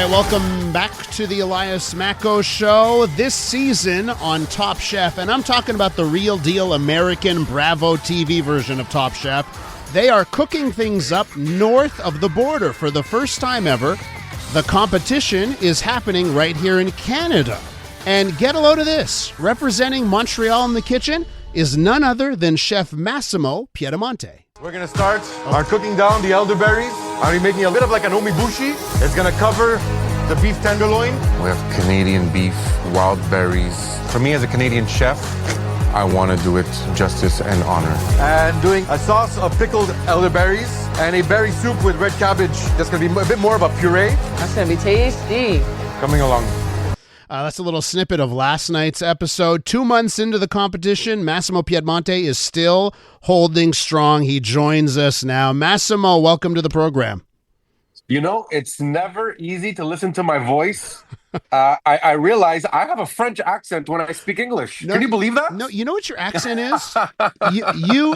right, welcome back to the Elias Macco Show. This season on Top Chef, and I'm talking about the real deal American Bravo TV version of Top Chef. They are cooking things up north of the border for the first time ever. The competition is happening right here in Canada. And get a load of this. Representing Montreal in the kitchen is none other than Chef Massimo Piedimonte. We're going to start our cooking down the elderberries. I'm making a bit of like an omibushi. It's going to cover the beef tenderloin. We have Canadian beef, wild berries. For me as a Canadian chef, I want to do it justice and honor. And doing a sauce of pickled elderberries and a berry soup with red cabbage. That's going to be a bit more of a puree. That's going to be tasty. Coming along. That's a little snippet of last night's episode. 2 months into the competition, Massimo Piedimonte is still holding strong. He joins us now. Massimo, welcome to the program. You know, it's never easy to listen to my voice. I realize I have a French accent when I speak English. No, can you believe that? No, you know what your accent is?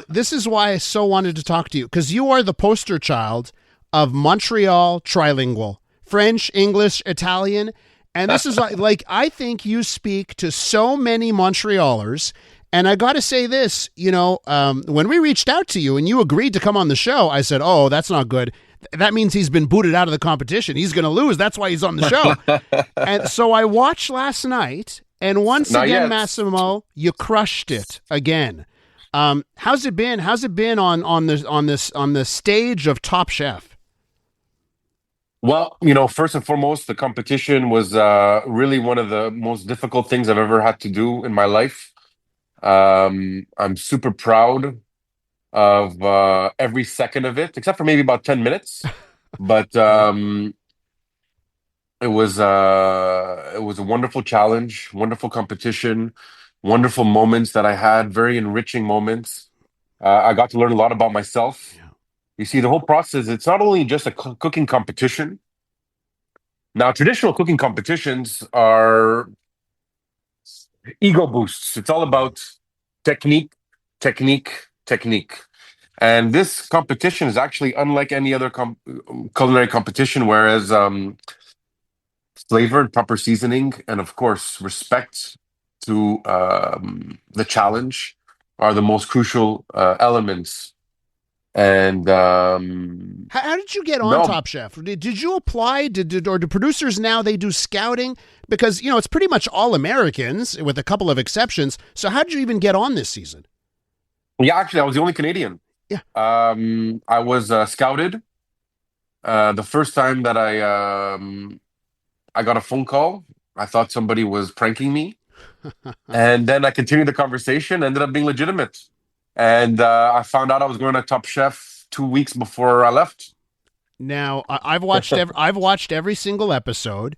This is why I so wanted to talk to you, because you are the poster child of Montreal trilingual. French, English, Italian. And this is like I think you speak to so many Montrealers. And I got to say this, when we reached out to you and you agreed to come on the show, I said, oh, that's not good. That means he's been booted out of the competition. He's going to lose. That's why he's on the show. And so I watched last night, and once again, Massimo, you crushed it again. How's it been? How's it been on the stage of Top Chef? Well, first and foremost, the competition was really one of the most difficult things I've ever had to do in my life. I'm super proud of every second of it, except for maybe about 10 minutes. But it was a wonderful challenge, wonderful competition, wonderful moments that I had, very enriching moments. I got to learn a lot about myself. Yeah. You see, the whole process, it's not only just a cooking competition. Now, traditional cooking competitions are ego boosts. It's all about technique. And this competition is actually unlike any other culinary competition, whereas flavor and proper seasoning and, of course, respect to the challenge are the most crucial elements. And how did you get on Top Chef? Did you apply? Or do producers now, they do scouting? Because, it's pretty much all Americans with a couple of exceptions. So how did you even get on this season? Yeah, actually, I was the only Canadian. Yeah. I was scouted. The first time that I got a phone call, I thought somebody was pranking me. And then I continued the conversation, ended up being legitimate. And I found out I was going to Top Chef 2 weeks before I left. Now, I've watched every single episode,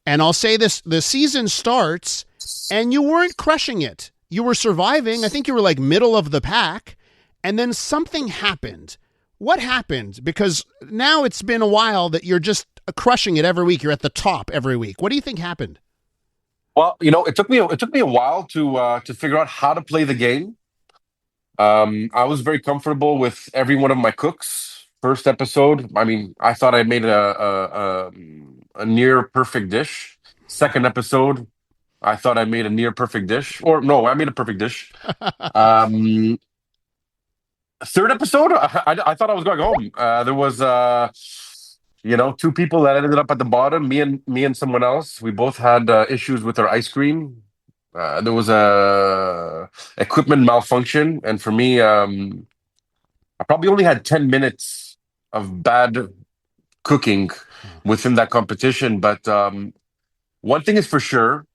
and I'll say this, the season starts, and you weren't crushing it. You were surviving. I think you were like middle of the pack, and then something happened. What happened? Because now it's been a while that you're just crushing it every week. You're at the top every week. What do you think happened? Well, it took me a while to figure out how to play the game. I was very comfortable with every one of my cooks. First episode, I thought I made a near perfect dish. Second episode, I thought I made a near perfect dish. Or no, I made a perfect dish. Third episode, I thought I was going home. There was two people that ended up at the bottom, me and someone else. We both had issues with our ice cream. There was a equipment malfunction, and for me, I probably only had 10 minutes of bad cooking within that competition. But one thing is for sure,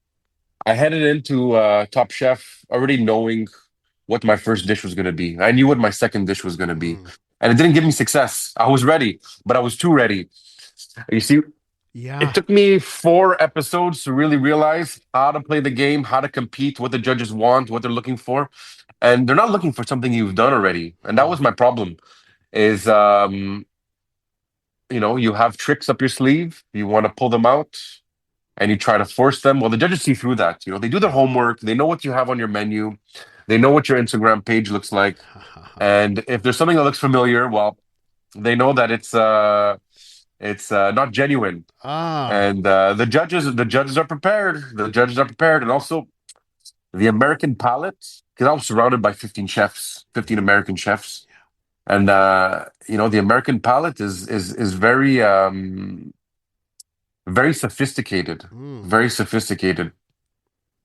I headed into Top Chef already knowing what my first dish was going to be. I knew what my second dish was going to be, and it didn't give me success. I was ready, but I was too ready. You see? Yeah. It took me 4 episodes to really realize how to play the game, how to compete, what the judges want, what they're looking for. And they're not looking for something you've done already. And that was my problem is, you have tricks up your sleeve. You want to pull them out and you try to force them. Well, the judges see through that. They do their homework. They know what you have on your menu. They know what your Instagram page looks like. And if there's something that looks familiar, well, they know that it's It's not genuine. Ah. And the judges are prepared. The judges are prepared, and also the American palate. Because I was surrounded by 15 American chefs, and the American palate is very sophisticated, very sophisticated.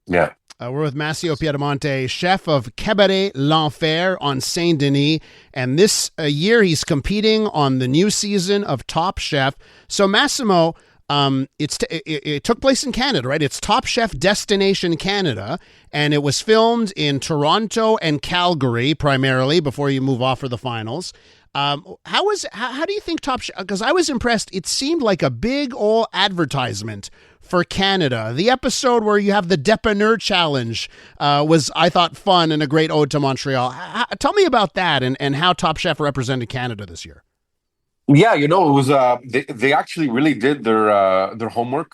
Yeah. We're with Massimo Piedimonte, chef of Cabaret L'Enfer on Saint Denis, and this year he's competing on the new season of Top Chef. So Massimo, it took place in Canada, right? It's Top Chef Destination Canada, and it was filmed in Toronto and Calgary primarily before you move off for the finals. How do you think Top Chef? Because I was impressed. It seemed like a big old advertisement for Canada. The episode where you have the Dépanneur Challenge was, I thought, fun and a great ode to Montreal. Tell me about that and how Top Chef represented Canada this year. Yeah, it was they actually really did their homework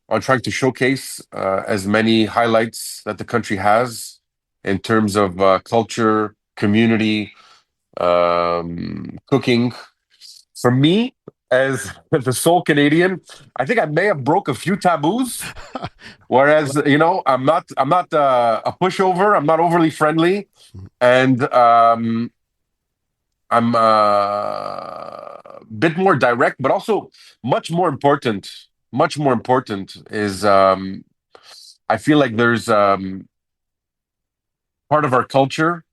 on trying to showcase as many highlights that the country has in terms of culture, community, cooking. For me, as the sole Canadian, I think I may have broke a few taboos. Whereas, I'm not a pushover. I'm not overly friendly, and I'm a bit more direct. But also, much more important is I feel like there's part of our culture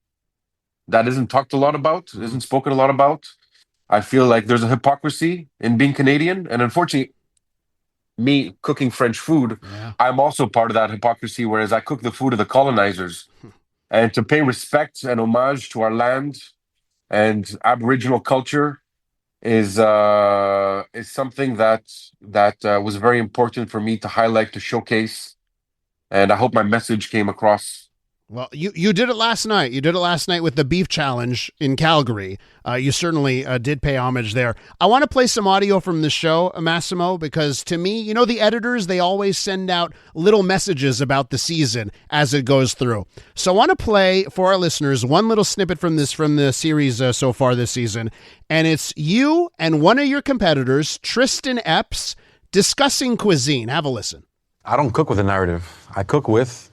that isn't talked a lot about, isn't spoken a lot about. I feel like there's a hypocrisy in being Canadian, and unfortunately, me cooking French food, I'm also part of that hypocrisy, whereas I cook the food of the colonizers. And to pay respect and homage to our land and Aboriginal culture is something that was very important for me to highlight, to showcase, and I hope my message came across. Well, you did it last night. You did it last night with the beef challenge in Calgary. You certainly did pay homage there. I want to play some audio from the show, Massimo, because to me, the editors, they always send out little messages about the season as it goes through. So I want to play for our listeners one little snippet from the series so far this season. And it's you and one of your competitors, Tristan Epps, discussing cuisine. Have a listen. I don't cook with a narrative. I cook with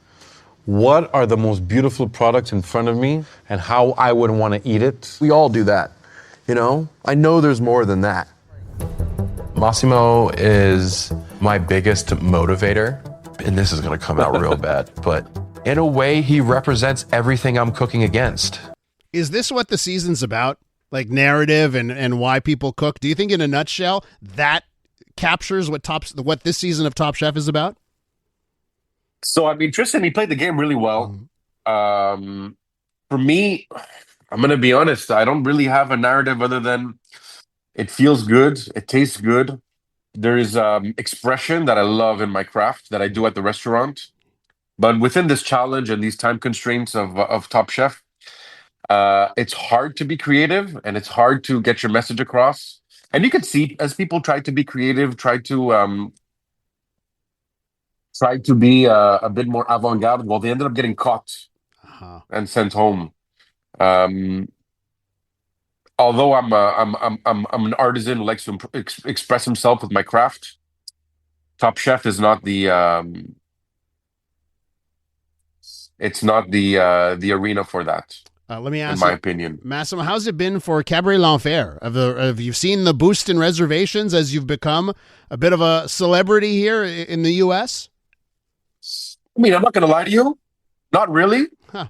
what are the most beautiful products in front of me and how I would want to eat it. We all do that, I know there's more than that. Massimo is my biggest motivator, and this is going to come out real bad, but in a way, he represents everything I'm cooking against. Is this what the season's about? Like narrative and why people cook? Do you think in a nutshell that captures what this season of Top Chef is about? So, Tristan, he played the game really well. For me, I'm going to be honest, I don't really have a narrative other than it feels good, it tastes good. There is expression that I love in my craft that I do at the restaurant. But within this challenge and these time constraints of Top Chef, it's hard to be creative and it's hard to get your message across. And you can see as people try to be creative, try to be a bit more avant-garde. Well, they ended up getting caught and sent home. Although I'm an artisan who likes to express himself with my craft, Top Chef is not the arena for that. Let me ask in my opinion, Massimo, how's it been for Cabaret L'Enfer? Have you seen the boost in reservations as you've become a bit of a celebrity here in the U.S.? I'm not going to lie to you. Not really. Huh.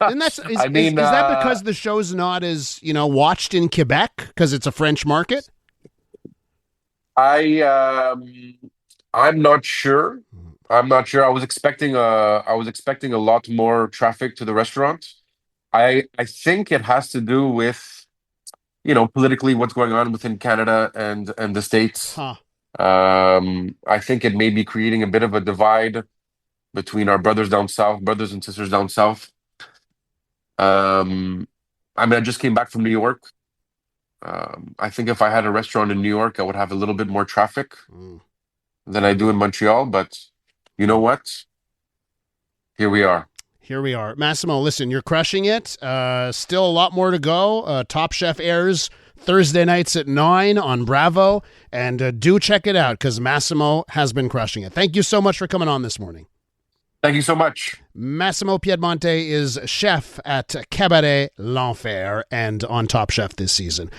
And is that because the show's not as watched in Quebec because it's a French market? I'm not sure. I was expecting a lot more traffic to the restaurant. I think it has to do with politically what's going on within Canada and the States. Huh. I think it may be creating a bit of a divide between our brothers and sisters down south. I just came back from New York. I think if I had a restaurant in New York, I would have a little bit more traffic than I do in Montreal. But you know what? Here we are. Massimo, listen, you're crushing it. Still a lot more to go. Top Chef airs Thursday nights at 9 on Bravo. And do check it out because Massimo has been crushing it. Thank you so much for coming on this morning. Thank you so much. Massimo Piedimonte is chef at Cabaret L'Enfer and on Top Chef this season.